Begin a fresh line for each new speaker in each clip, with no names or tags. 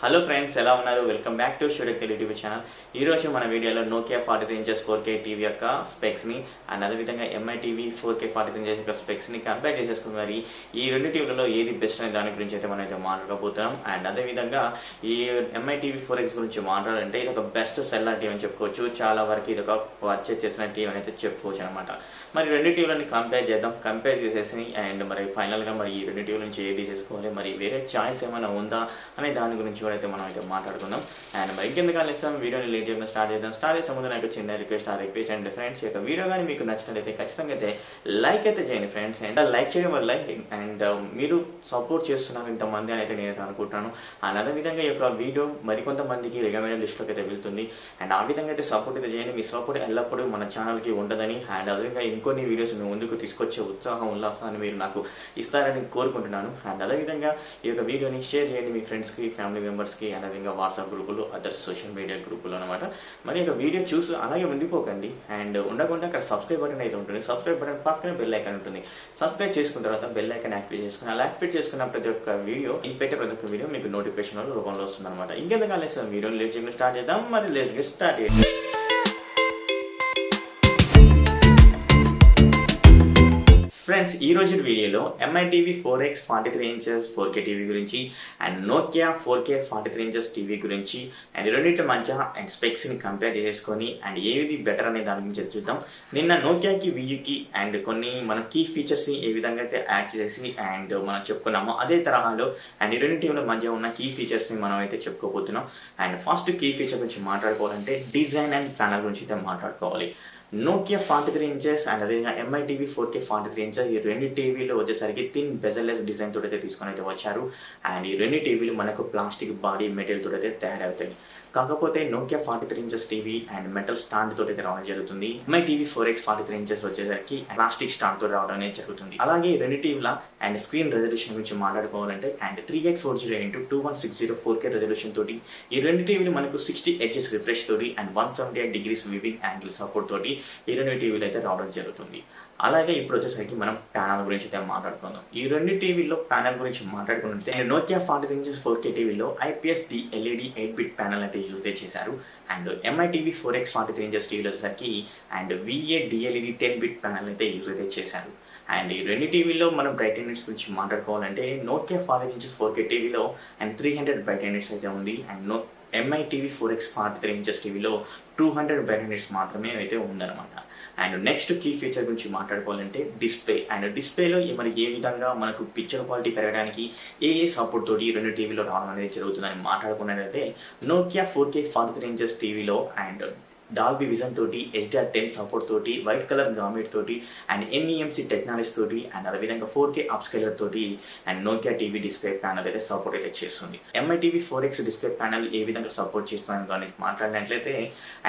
Hello friends, ఎలా ఉన్నారు? Welcome back to షూడెక్ యూట్యూబ్ ఛానల్. ఈ రోజు మన వీడియోలో నోకియా 43 ఇంచెస్ 4K టీవీ యొక్క స్పెక్స్ ని అండ్ అదేవిధంగా ఎంఐ టీవీ 4K 43 ఇంచెస్ యొక్క స్పెక్స్ ని కంపేర్ చేసేసుకుని మరి ఈ రెండు టీవీలలో ఏది బెస్ట్ అనే దాని గురించి అయితే మనం అయితే మాట్లాడబోతున్నాం. అండ్ అదేవిధంగా ఈ ఎంఐ టీవీ 4X గురించి మాట్లాడాలంటే ఇది ఒక బెస్ట్ సెల్లర్ టీవీ అని చెప్పుకోవచ్చు. చాలా వరకు ఇది ఒక పర్చేజ్ చేసిన టీవీ అని అయితే చెప్పుకోవచ్చు అనమాట. మరి రెండు టీవీలని కంపేర్ చేద్దాం. కంపేర్ చేసేసి అండ్ మరి ఫైనల్ గా మరి ఈ రెండు టీవీల నుంచి ఏది చేసుకోవాలి, మరి వేరే చాయిస్ ఏమైనా ఉందా అనే దాని గురించి కూడా అయితే మనం అయితే మాట్లాడుకుందాం. అండ్ మరి ఇంకెందుకు ఆలస్యం, వీడియోని లేట్ చేయకుండా స్టార్ట్ చేద్దాం. స్టార్ట్ చేసే ముందు నాకు చిన్న రిక్వెస్ట్ అండ్ ఫ్రెండ్స్, ఈ యొక్క వీడియో కానీ మీకు నచ్చినట్లయితే ఖచ్చితంగా అయితే లైక్ అయితే చేయండి ఫ్రెండ్స్. అండ్ లైక్ చేయడం వల్ల అండ్ మీరు సపోర్ట్ చేస్తున్నారు ఇంతమంది అని అయితే నేనైతే అనుకుంటాను. అండ్ అదేవిధంగా ఈ యొక్క వీడియో మరికొంతమందికి రికమెండెడ్ లిస్ట్లోకి అయితే వెళ్తుంది. అండ్ ఆ విధంగా అయితే సపోర్ట్ అయితే చేయండి. మీ సపోర్ట్ ఎల్లప్పుడూ మన ఛానల్కి ఉండదని అండ్ అదేవిధంగా ఇంకొన్ని వీడియోస్ మీ ముందుకు తీసుకొచ్చే ఉల్లాసాన్ని మీరు నాకు ఇస్తారని కోరుకుంటున్నాను. అండ్ అదేవిధంగా ఈ యొక్క వీడియోని షేర్ చేయండి మీ ఫ్రెండ్స్కి, ఫ్యామిలీ మెంబర్స్కి, అండ్ అదేవిధంగా వాట్సాప్ గ్రూపులు, అదర్ సోషల్ మీడియా గ్రూపులు అనమాట. మరి యొక్క వీడియో చూసి అలాగే ఉండిపోకండి. అండ్ ఉండకుండా అక్కడ సబ్స్క్రైబ్ బటన్ అయితే ఉంటుంది. సబ్స్క్రైబ్ బటన్ పక్కన బెల్ ఐకాన్ ఉంటుంది. సబ్స్క్రైబ్ చేసుకున్న తర్వాత బెల్ ఐకాన్ యాక్టివేట్ చేసుకుని అలా యాక్టివేట్ చేసుకున్న ప్రతి ఒక్క వీడియో, నేను పెట్టే ప్రతి ఒక్క వీడియో మీకు నోటిఫికేషన్ రూపంలో వస్తుంది అనమాట. ఇంకెందుకు ఆలస్యం, వీడియోని లేట్ చేయకుండా స్టార్ట్ చేద్దాం. మరి లేట్ స్టార్ట్ చేద్దాం. ఫ్రెండ్స్, ఈ రోజు వీడియోలో MI TV 4X 43 inches 4K TV గురించి and Nokia 4K 43 inches TV గురించి అండ్ రెండింటి మధ్య అండ్ స్పెక్స్ ని కంపేర్ చేసుకొని అండ్ ఏది బెటర్ అనే దాని గురించి చూద్దాం. నిన్న నోకియాకి వియూకి అండ్ కొన్ని మన కీ ఫీచర్స్ ని ఏ విధంగా అయితే యాడ్ చేసి అండ్ మనం చెప్పుకున్నామో అదే తరహాలో అండ్ ఈ రెండు టీవీల మధ్య ఉన్న కీ ఫీచర్స్ ని మనం అయితే చెప్పుకోబోతున్నాం. అండ్ ఫస్ట్ కీ ఫీచర్ గురించి మాట్లాడుకోవాలంటే డిజైన్ అండ్ ప్యానల్ గురించి అయితే మాట్లాడుకోవాలి. నోకియా 43 ఇంచెస్ అండ్ అదేవిధంగా ఎంఐ టీవీ 4K 43 ఇంచెస్ ఈ రెండు టీవీలు వచ్చేసరికి థిన్ బెజల్లెస్ డిజైన్ తోటి అయితే తీసుకొని అయితే వచ్చారు. అండ్ ఈ రెండు టీవీలు మనకు ప్లాస్టిక్ బాడీ మెటీరియల్ తోటి అయితే తయారవుతాయి. కాకపోతే Nokia 43 inches TV and metal stand తోటి అయితే రావడం జరుగుతుంది. ఎంఐ టీవీ 4X 43 ఇంచెస్ వచ్చేసరికి ప్లాస్టిక్ స్టాండ్ తోటి రావడం అనేది జరుగుతుంది. అలాగే రెండు టీవీల అండ్ స్క్రీన్ రెజల్యూషన్ గురించి మాట్లాడుకోవాలంటే అండ్ 3840x2160 4K రెజల్యూషన్ తోటి ఈ రెండు టీవీలు మనకు 60 హెచ్ఎస్ రిఫ్రెష్ తోటి and 178 degrees weaving angle support తోటి ఈ రెండు టీవీలు అయితే రావడం జరుగుతుంది. అలాగే ఇప్పుడు వచ్చేసరికి మనం ప్యానల్ గురించి అయితే మాట్లాడుకుందాం. ఈ రెండు టీవీల్లో ప్యానల్ గురించి మాట్లాడుకుంటే నోకియా 43 ఇంచెస్ 4K టీవీలో IPS LED 8-బిట్ ప్యానల్ అయితే యూజ్ చేశారు. And MI TV 4X 43 inches టీవీలో వచ్చేసరికి అండ్ VA DLED 10-బిట్ ప్యానల్ అయితే యూజ్ అయితే చేశారు. అండ్ ఈ రెండు టీవీలో మనం బ్రైట్ యూనిట్స్ గురించి మాట్లాడుకోవాలంటే నోకియా 43 ఇంచెస్ 4K టీవీలో అండ్ 300 బ్రైట్ యూనిట్స్ అయితే ఉంది. And MI TV 4X 43 inches టీవీలో 200 బ్రైట్ యూనిట్స్ మాత్రమే అయితే ఉందన్నమాట. అండ్ నెక్స్ట్ కీ ఫీచర్ గురించి మాట్లాడుకోవాలంటే డిస్ప్లే. అండ్ డిస్ప్లేలో మరి ఏ విధంగా మనకు పిక్చర్ క్వాలిటీ పెరగడానికి ఏ సపోర్ట్ తోటి రెండు టీవీలో రావడం అనేది జరుగుతుందని మాట్లాడుకున్నట్లయితే నోకియా 4K 43 ఇంచెస్ టీవీలో అండ్ డాల్బీ విజన్ తోటి HDR10 సపోర్ట్ తోటి వైట్ కలర్ గామెట్ తోటి అండ్ NEMC టెక్నాలజీ తోటి అండ్ అదేవిధంగా 4K అప్స్కేలర్ తోటి and Nokia TV display panel అయితే సపోర్ట్ అయితే చేస్తుంది. MI TV 4X display panel ఏ విధంగా సపోర్ట్ చేస్తుందని కానీ మాట్లాడినట్లయితే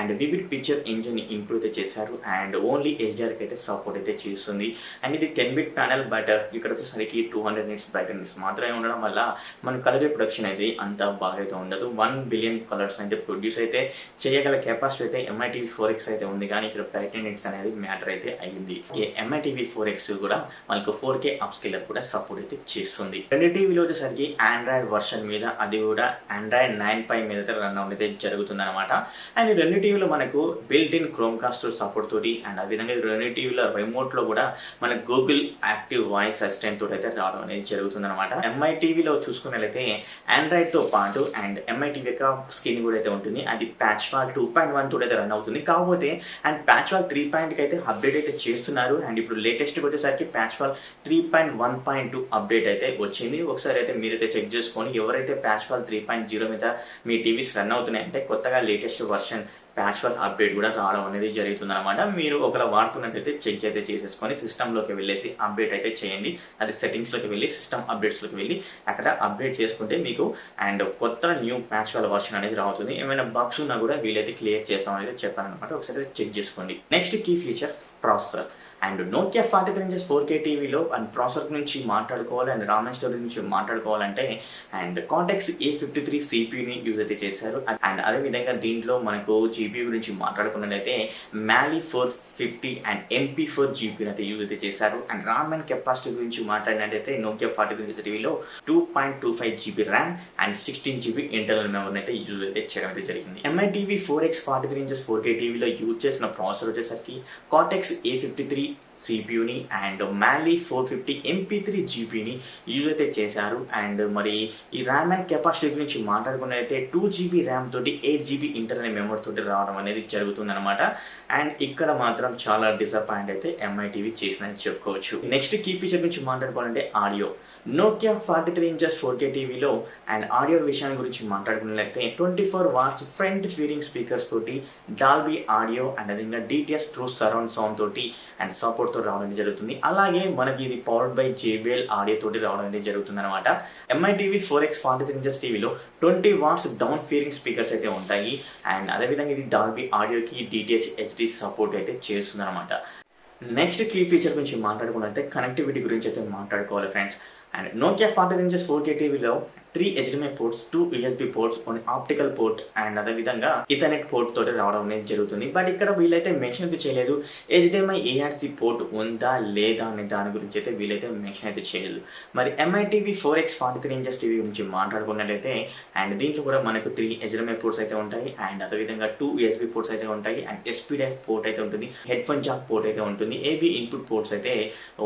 and vivid picture engine improve అయితే చేశారు అండ్ ఓన్లీ HDR అయితే సపోర్ట్ అయితే చేస్తుంది. అండ్ ఇది 10-బిట్ ప్యానల్, బట్ ఇక్కడ వచ్చేసరికి 200 నిట్స్ బ్రైట్ నిట్స్ మాత్రమే ఉండడం వల్ల మన కలర్ ప్రొడక్షన్ అయితే అంత బాగా అయితే ఉండదు. 1 బిలియన్ కలర్స్ అయితే ప్రొడ్యూస్ అయితే చేయగల కెపాసిటీ అయితే ఎంఐ టీవీ 4X అయితే ఉంది, కానీ ఇక్కడ బ్రైట్ నిట్స్ అనేది మ్యాటర్ అయితే అయ్యింది. ఎంఐ టీవీ 4X కూడా మనకు 4K అప్స్కేలర్ కూడా సపోర్ట్ అయితే చేస్తుంది. రెండు టీవీలో వచ్చేసరికి ఆండ్రాయిడ్ వర్షన్ మీద, అది కూడా ఆండ్రాయిడ్ 9 మీద రన్ అయితే జరుగుతుంది అనమాట. అండ్ ఈ రెండు టీవీలో మనకు built in chrome cost support తోటి అండ్ అదేవిధంగా రెండు టీవీల రిమోట్ లో కూడా మనకు గూగుల్ యాక్టివ్ వాయిస్ అసిస్టెంట్ తోటి అయితే రావడం అనేది జరుగుతుంది అనమాట. ఎంఐ టీవీలో చూసుకున్నట్లయితే ఆండ్రాయిడ్ తో పాటు అండ్ ఎంఐ టీవీ యొక్క స్క్రీన్ కూడా అయితే ఉంటుంది. అది ప్యాచ్ వాల్ 2.1 తోటి అయితే రన్ అవుతుంది. కాకపోతే అండ్ ప్యాచ్ వాల్ 3.0 అయితే అప్డేట్ అయితే చేస్తున్నారు. అండ్ ఇప్పుడు లేటెస్ట్ వచ్చేసరికి ప్యాచ్ వాల్ 3.1.2 అప్డేట్ అయితే వచ్చింది. ఒకసారి అయితే మీరైతే చెక్ చేసుకొని ఎవరైతే ప్యాచ్ వాల్ 3.0 మీద మీ టీవీస్ రన్ అవుతున్నాయంటే కొత్తగా latest version patch wall update కూడా రావడం అనేది జరుగుతుంది అనమాట. మీరు ఒకవేళ వాడుతున్నట్టయితే చెక్ అయితే చేసేసుకొని సిస్టంలోకి వెళ్ళేసి అప్డేట్ అయితే చేయండి. అది సెట్టింగ్స్లోకి వెళ్ళి సిస్టమ్ అప్డేట్స్లోకి వెళ్ళి అక్కడ అప్డేట్ చేసుకుంటే మీకు అండ్ కొత్త న్యూ ప్యాచ్ వాల్ వర్షన్ అనేది రావుతుంది. ఏమైనా బగ్స్ ఉన్నా కూడా వీలైతే క్లియర్ చేస్తామని అయితే చెప్పారనమాట. ఒకసారి చెక్ చేసుకోండి. Next key feature processor. And Nokia 43 inches 4K టీవీలో అండ్ ప్రాసెసర్ గురించి మాట్లాడుకోవాలి అండ్ రామ్ అండ్ స్టోరేజ్ గురించి మాట్లాడుకోవాలంటే అండ్ కార్టెక్స్ A53 సిపియూని యూజ్ అయితే చేశారు. అండ్ అదేవిధంగా దీంట్లో మనకు జీపీయూ గురించి మాట్లాడుకున్నట్లయితే మ్యాలీ 450 అండ్ MP4 జీపీని అయితే యూజ్ అయితే చేశారు. అండ్ రామ్ అండ్ కెపాసిటీ గురించి మాట్లాడినట్లయితే నోకియా 43 ఇంచెస్ టీవీలో 2.25 GB RAM and 16 GB internal మెమరీని అయితే యూజ్ అయితే చేయడం అయితే జరిగింది. MI TV 4X 43 inches 4K టీవీలో యూజ్ చేసిన ప్రాసెసర్ వచ్చేసరికి కార్టెక్స్ A53 సిపియూని అండ్ మ్యాలీ 450 MP3 జీపీని యూజ్ అయితే చేశారు. అండ్ మరి ఈ ర్యామ్ అండ్ కెపాసిటీ గురించి మాట్లాడుకున్నట్లయితే 2 GB ర్యామ్ తోటి 8 GB ఇంటర్నల్ మెమరీ తోటి రావడం అనేది జరుగుతుంది అనమాట. అండ్ ఇక్కడ మాత్రం చాలా డిసప్పాయింట్ అయితే MI TV చేసిందని చెప్పుకోవచ్చు. నెక్స్ట్ కీ ఫీచర్ గురించి మాట్లాడుకోవాలంటే ఆడియో. నోకియా 43 ఇంచెస్ 4K టీవీలో అండ్ ఆడియో విషయాన్ని గురించి మాట్లాడుకున్నట్లయితే 24 వాట్స్ ఫ్రంట్ ఫీరింగ్ స్పీకర్స్ తోటి డాల్బీ ఆడియో అండ్ అదేవిధంగా DTS ట్రూ సరౌండ్ సౌండ్ తోటి అండ్ సపోర్ట్ తో రావడం అనేది జరుగుతుంది. అలాగే మనకి ఇది పవర్డ్ బై JBL ఆడియో తోటి రావడం అనేది జరుగుతుంది అనమాట. MI TV 4X 43 ఇంచెస్ టీవీలో 20 వాట్స్ డౌన్ ఫీరింగ్ స్పీకర్స్ అయితే ఉంటాయి. అండ్ అదేవిధంగా ఇది డాల్బీ ఆడియోకి DTS HD సపోర్ట్ అయితే చేస్తుంది అనమాట. నెక్స్ట్ కీ ఫీచర్ గురించి మాట్లాడుకున్నట్లయితే కనెక్టివిటీ గురించి అయితే మాట్లాడుకోవాలి friends. And Nokia 43 inches 4K టీవీలో 3 HDMI ports, 2 USB ports, 1 optical port and అదేవిధంగా ఇథర్నెట్ పోర్ట్ తోటి రావడం అనేది జరుగుతుంది. బట్ ఇక్కడ వీళ్ళైతే మెన్షన్ అయితే చేయలేదు HDMI ARC పోర్ట్ ఉందా లేదా అనే దాని గురించి అయితే వీళ్ళైతే మెన్షన్ అయితే చేయలేదు. మరి MI TV 4X 43 inches TV గురించి మాట్లాడుకున్నట్లయితే అండ్ దీంట్లో కూడా మనకు 3 HDMI పోర్ట్స్ అయితే ఉంటాయి అండ్ అదేవిధంగా 2 USB పోర్ట్స్ అయితే ఉంటాయి అండ్ SPDIF పోర్ట్ అయితే ఉంటుంది, హెడ్ ఫోన్ జాక్ పోర్ట్ అయితే ఉంటుంది, AV ఇన్పుట్ పోర్ట్స్ అయితే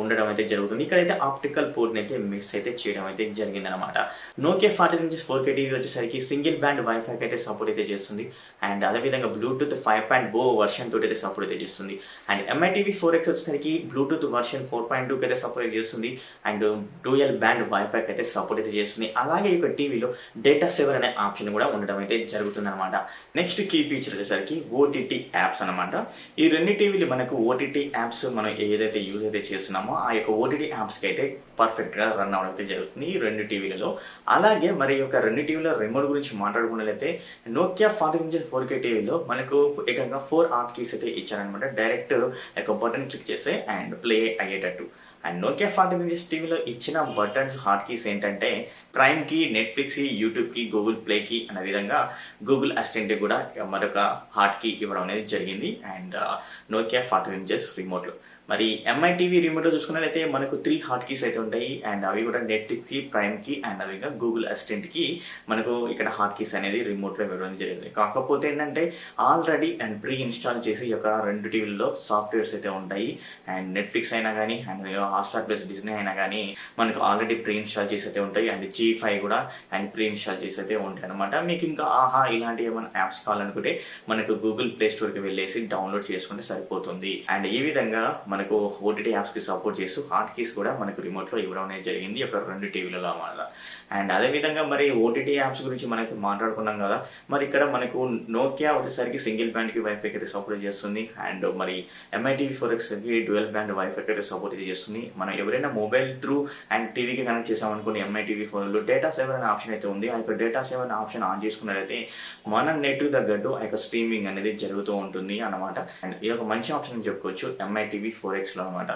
ఉండడం అయితే జరుగుతుంది. ఇక్కడైతే ఆప్టికల్ పోర్ట్ అయితే మిక్స్ అయితే చేయడం అయితే జరిగింది అనమాట. నోకియా 43 ఇంచెస్ 4K టీవీ వచ్చేసరికి సింగిల్ బ్యాండ్ వైఫై అయితే సపోర్ట్ అయితే చేస్తుంది అండ్ అదేవిధంగా బ్లూటూత్ 5.0 వర్షన్ తోటి అయితే సపోర్ట్ అయితే చేస్తుంది. అండ్ MI TV 4X వచ్చేసరికి బ్లూటూత్ వర్షన్ 4.2 అయితే సపోర్ట్ చేస్తుంది అండ్ డ్యూయల్ బ్యాండ్ వైఫై అయితే సపోర్ట్ అయితే చేస్తుంది. అలాగే ఈ టీవీలో డేటా సేవర్ అనే ఆప్షన్ కూడా ఉండడం అయితే జరుగుతుంది అనమాట. నెక్స్ట్ కీ ఫీచర్ వచ్చేసరికి OTT యాప్స్ అనమాట. ఈ రెండు టీవీలు మనకు OTT యాప్స్ మనం ఏదైతే యూజ్ అయితే చేస్తున్నామో ఆ యొక్క OTT యాప్స్కి అయితే పర్ఫెక్ట్ గా రన్ అవడం అయితే జరుగుతుంది ఈ రెండు టీవీలలో. అలాగే మరి యొక్క రెండు టీవీల రిమోట్ గురించి మాట్లాడుకున్నట్లయితే నోకియా 43 ఇంచెస్ 4K టీవీలో మనకు ఏకంగా 4 హాట్ కీస్ అయితే ఇచ్చారనమాట. డైరెక్ట్ ఒక బటన్ క్లిక్ చేస్తే అండ్ ప్లే అయ్యేటట్టు. అండ్ నోకియా 43 ఇంచెస్ టీవీలో ఇచ్చిన బటన్స్ హాట్ కీస్ ఏంటంటే ప్రైమ్ కి, నెట్ఫ్లిక్స్ కి, యూట్యూబ్ కి, గూగుల్ ప్లే కి అనే విధంగా గూగుల్ అసిస్టెంట్ కూడా మరొక హాట్ కీ ఇవ్వడం అనేది జరిగింది అండ్ నోకియా 43 ఇంచెస్ రిమోట్ లో. మరి MI TV రిమోట్ లో చూసుకున్నట్లయితే మనకు 3 హాట్ కీస్ అయితే ఉంటాయి అండ్ అవి కూడా నెట్ఫ్లిక్స్ కి, ప్రైమ్ కి అండ్ అదేవిధంగా గూగుల్ అసిస్టెంట్ కి మనకు ఇక్కడ హాట్ కీస్ అనేది రిమోట్ లో ఇవ్వడం జరిగింది. కాకపోతే ఏంటంటే ఆల్రెడీ అండ్ ప్రీ ఇన్స్టాల్ చేసి ఒక రెండు టీవీల్లో సాఫ్ట్వేర్స్ అయితే ఉంటాయి అండ్ నెట్ఫ్లిక్స్ అయినా కానీ అండ్ హాట్స్టార్ ప్లస్ డిజ్నీ అయినా కానీ మనకు ఆల్రెడీ ప్రీ ఇన్స్టాల్ చేసి అయితే ఉంటాయి అండ్ G5 కూడా అండ్ ప్రీ ఇన్స్టాల్ చేసి అయితే ఉంటాయి అనమాట. మీకు ఇంకా ఆహా ఇలాంటి ఏమైనా యాప్స్ కావాలనుకుంటే మనకు గూగుల్ ప్లే స్టోర్ కి వెళ్ళేసి డౌన్లోడ్ చేసుకుంటే సరిపోతుంది. అండ్ ఈ విధంగా మనకు OTT యాప్స్ కి సపోర్ట్ చేస్తూ హాట్ కీస్ కూడా మనకు రిమోట్ లో ఇవ్వడం అనేది జరిగింది ఒక రెండు టీవీలలో వల్ల. అండ్ అదేవిధంగా మరి OTT యాప్స్ గురించి మనమైతే మాట్లాడుకున్నాం కదా. మరి ఇక్కడ మనకు నోకియా వచ్చేసరికి సింగిల్ బ్యాండ్ కి వైఫై అయితే సపోర్ట్ చేస్తుంది అండ్ మరి MI TV 4X కి డ్యూయల్ బ్యాండ్ వైఫై అయితే సపోర్ట్ చేస్తుంది. మనం ఎవరైనా మొబైల్ త్రూ అండ్ టీవీకి కనెక్ట్ చేసాం అనుకుని MI TV 4 లో డేటా సేవర్ అనే ఆప్షన్ అయితే ఉంది. ఆ యొక్క డేటా సేవర్ ఆప్షన్ ఆన్ చేసుకున్నట్లయితే మన నెట్ తగ్గట్టు ఆ యొక్క స్ట్రీమింగ్ అనేది జరుగుతూ ఉంటుంది అన్నమాట. అండ్ ఇది ఒక మంచి ఆప్షన్ చెప్పుకోవచ్చు MI TV 4X లో అనమాట.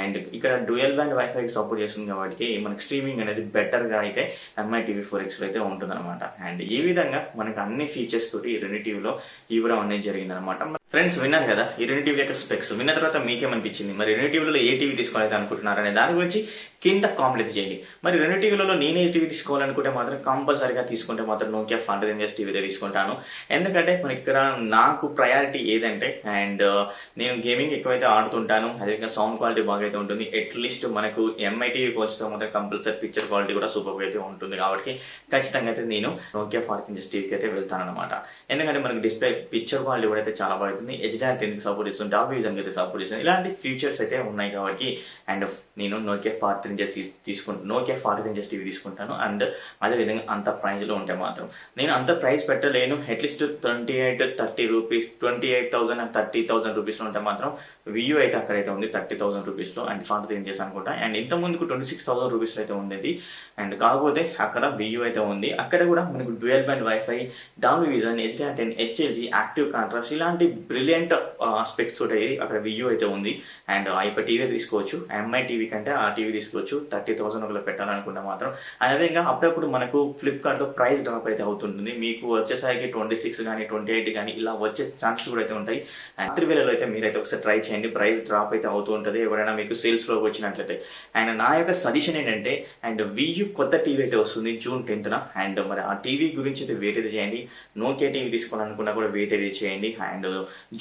అండ్ ఇక్కడ డ్యూయల్ బ్యాండ్ వైఫై సపోర్ట్ చేస్తుంది కాబట్టి మనకి స్ట్రీమింగ్ అనేది బెటర్ గా అయితే MI TV 4X లో అయితే ఉంటుంది అనమాట. అండ్ ఈ విధంగా మనకు అన్ని ఫీచర్స్ తోటి ఈ రెండు టీవీలో ఇవ్వడం అనేది జరిగింది అనమాట. ఫ్రెండ్స్ విన్నారు కదా ఈ రెండు టీవీ యొక్క స్పెక్స్. విన్న తర్వాత మీకేమనిపించింది? మరి రెండు టీవీలలో ఏ టీవీ తీసుకోవాలని అనుకుంటున్నారు అనే దాని గురించి కింద కామెంట్ అయితే చేయండి. మరి రెండు టీవీలలో నేనే టీవీ తీసుకోవాలనుకుంటే మాత్రం కంపల్సరీగా తీసుకుంటే మాత్రం నోకియా 43 ఇంచెస్ టీవీ తీసుకుంటాను. ఎందుకంటే మనకి ఇక్కడ నాకు ప్రయారిటీ ఏదంటే అండ్ నేను గేమింగ్ ఎక్కువైతే ఆడుతుంటాను, అదేవిధంగా సౌండ్ క్వాలిటీ బాగా అయితే ఉంటుంది. అట్లీస్ట్ మనకు MI TV పోల్చితే మాత్రం కంపల్సరీ పిక్చర్ క్వాలిటీ కూడా సూపర్ అయితే ఉంటుంది కాబట్టి ఖచ్చితంగా అయితే నేను నోకియా 43 ఇంచెస్ టీవీకి అయితే వెళ్తాను అనమాట. ఎందుకంటే మనకి డిస్ప్లే పిక్చర్ క్వాలిటీ కూడా అయితే చాలా బాగా HDR10 కి సపోర్ట్ చేస్తుంది, డాల్బీ విజన్ అయితే సపోర్ట్ చేస్తుంది. ఇలాంటి ఫీచర్స్ అయితే ఉన్నాయి కాబట్టి అండ్ నేను నోకియా 43 ఇంచెస్ టీవీ తీసుకుంటాను. అండ్ అదేవిధంగా అంత ప్రైజ్ లో ఉంటే మాత్రం నేను అంత ప్రైస్ పెట్టలేను. అట్లీస్ట్ 28,30 రూపీస్ 28,000 and 30,000 రూపీస్ లో ఉంటే మాత్రం వియూ అయితే అక్కడైతే ఉంది 30,000 రూపీస్ లో అండ్ 43 ఇంచెస్ అనుకుంటా. అండ్ ఇంత ముందుకు 26,000 రూపీస్ అయితే ఉండేది అండ్ కాకపోతే అక్కడ వియూ అయితే ఉంది. అక్కడ కూడా మనకు dual band wifi, Dolby vision, HDR10, HLG, active contrast ఇలాంటి బ్రిలియంట్ స్పెక్స్ తోటి అక్కడ వియూ అయితే ఉంది. అండ్ ఆ యొక్క టీవీ తీసుకోవచ్చు. ఎంఐ టీవీ కంటే ఆ టీవీ తీసుకోవచ్చు. 30,000 ఒకవేళ పెట్టాలనుకుంటే మాత్రం. అదేవిధంగా అప్పుడప్పుడు మనకు ఫ్లిప్‌కార్ట్‌లో ప్రైస్ డ్రాప్ అయితే అవుతుంటుంది. మీకు వచ్చేసరికి 26 గాని, 28 గాని ఇలా వచ్చే ఛాన్సెస్ కూడా అయితే ఉంటాయి. అండ్ రాత్రి వేళలో అయితే మీరైతే ఒకసారి ట్రై చేయండి. ప్రైస్ డ్రాప్ అయితే అవుతూ ఉంటది. ఎవరైనా మీకు సేల్స్‌లోకి వచ్చినట్లయితే. అండ్ నా యొక్క సజెషన్ ఏంటంటే అండ్ వియూ కొత్త టీవీ అయితే వస్తుంది జూన్ 10న. అండ్ మరి ఆ టీవీ గురించి అయితే వెయిట్ అయితే చేయండి. నోకియా టీవీ తీసుకోవాలనుకున్నా కూడా వెయిట్ అయితే చేయండి. అండ్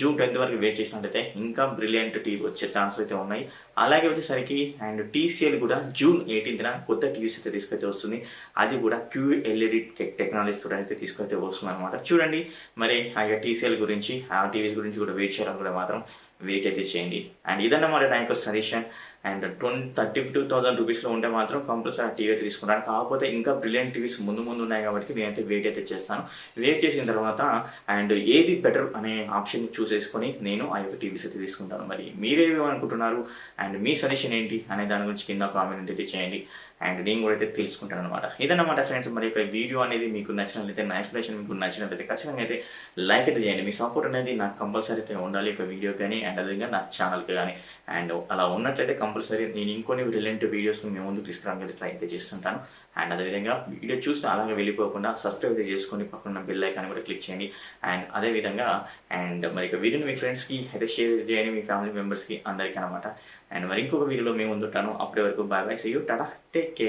జూన్ 10th వరకు వెయిట్ చేసినట్లయితే ఇంకా బ్రిలియంట్ టీవీ వచ్చే ఛాన్సెస్ అయితే ఉన్నాయి. అలాగే వచ్చేసరికి అండ్ టీసీఎల్ కూడా జూన్ 18న కొత్త టీవీస్ అయితే తీసుకైతే వస్తుంది. అది కూడా QLED టెక్నాలజీతో అయితే తీసుకైతే వస్తుంది అనమాట. చూడండి మరి ఆ టీసీఎల్ గురించి ఆ టీవీస్ గురించి కూడా వెయిట్ చేయాలనుకుంటే మాత్రం వెయిట్ అయితే చేయండి. అండ్ ఇదన్నమాట నా యొక్క సజెషన్. అండ్ 32,000 రూపీస్లో ఉంటే మాత్రం కంపల్సరీ ఆ టీవీ అయితే తీసుకుంటాను. కాకపోతే ఇంకా బ్రిలియంట్ టీవీస్ ముందు ముందు ఉన్నాయి కాబట్టి నేనైతే వెయిట్ అయితే చేస్తాను. వెయిట్ చేసిన తర్వాత అండ్ ఏది బెటర్ అనే ఆప్షన్ చూసేసుకొని నేను ఆ యొక్క టీవీస్ అయితే తీసుకుంటాను. మరి మీరేమి అనుకుంటున్నారు అండ్ మీ సజెషన్ ఏంటి అనే దాని గురించి కింద కామెంట్ అయితే చేయండి. అండ్ నేను కూడా అయితే తెలుసుకుంటాను అనమాట. ఇదన్నమాట ఫ్రెండ్స్. మరి యొక్క వీడియో అనేది మీకు నచ్చినట్లయితే, నా ఎక్స్ప్లెనేషన్ మీకు నచ్చినట్లయితే ఖచ్చితంగా అయితే లైక్ అయితే చేయండి. మీ సపోర్ట్ అనేది నాకు కంపల్సరీ అయితే ఉండాలి ఒక వీడియో కానీ అండ్ అదేవిధంగా నా ఛానల్కి కానీ. అండ్ అలా ఉన్నట్లయితే కంపల్సరీ నేను ఇంకొన్ని రిలెంట్ వీడియోస్ మీ ముందు తీసుకురావడానికి ట్రై అయితే చేస్తుంటాను. అండ్ అదేవిధంగా వీడియో చూస్తే అలాగే వెళ్ళిపోకుండా సబ్స్క్రైబ్ అయితే చేసుకొని పక్కన బెల్ ఐకాన్ కూడా క్లిక్ చేయండి. అండ్ అదేవిధంగా అండ్ మరి ఇక వీడియోని మీ ఫ్రెండ్స్కి అయితే షేర్ చేయండి, మీ ఫ్యామిలీ మెంబర్స్కి అందరికీ అనమాట. అండ్ మరి ఇంకొక వీడియోలో మేము ముందుంటాను. అప్పటి వరకు bye bye, see you, tata, take care.